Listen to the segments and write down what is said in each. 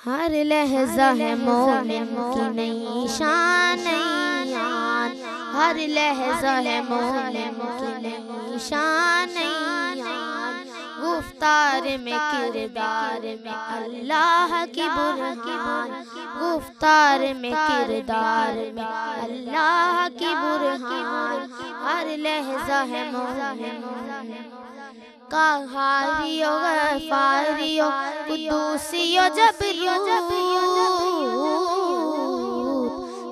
ہر لحظہ ہے مومن کی نئی شان نئی آن، ہر لحظہ ہے مومن کی نئی شان نئی آن، گفتار میں کردار میں اللہ کی برہان، گفتار میں کردار میں اللہ کی برہان، ہر لحظہ ہے مومن قہاریو غفاریو قدوسیو جبروت،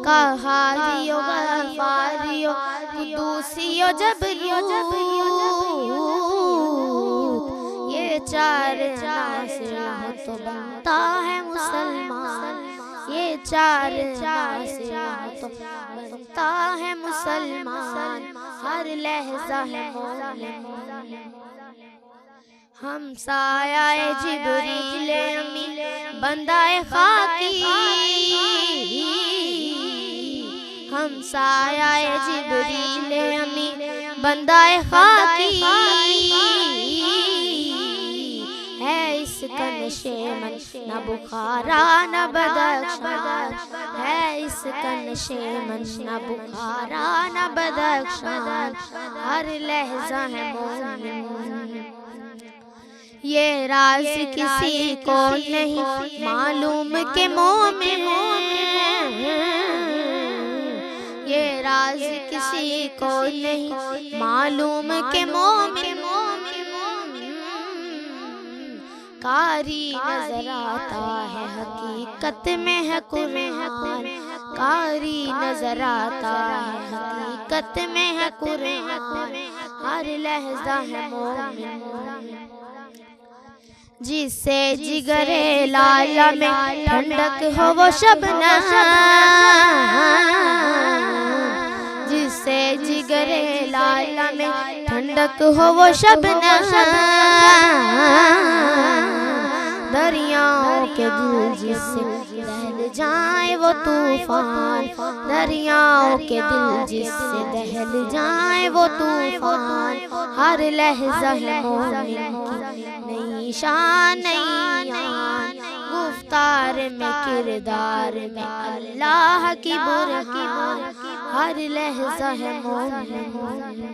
قہاریو غفاریو قدوسیو جبروت، یہ چار عناصر ہو تو بنتا ہے مسلمان، یہ چار عناصر ہو تو بنتا ہے مسلمان، ہر لحظہ ہے مومن ہم سایہ جبریل امی بندہ خاکی، ہم سایہ جبریل امی بندہ خاکی، ہے اس کا نشے من نہ بخارا نہ بدخشان، ہے اس کا نشے من نہ بخارا نہ بدخشان، ہر لحظہ ہے مومن یہ راز کسی کو نہیں معلوم کہ مومن، یہ راز کسی کو نہیں معلوم کہ مومن قاری نظر آتا ہے حقیقت میں ہے قرآن، قاری نظر آتا ہے حقیقت میں ہے قرآن، ہر لحظہ ہے مومن جس سے جگر لالا میں ٹھنڈک ہو وہ شبنم، جس سے جگر لالا میں ٹھنڈک ہو وہ شبنم، دریاؤں کے دل جس سے دہل جائیں وہ طوفان، دریاؤں کے دل جس سے دہل جائیں وہ طوفان، ہر لحظہ ہے مومن کی نئی شان نئی آن، گفتار میں کردار میں اللہ کی برہان، ہر لحظہ ہے مومن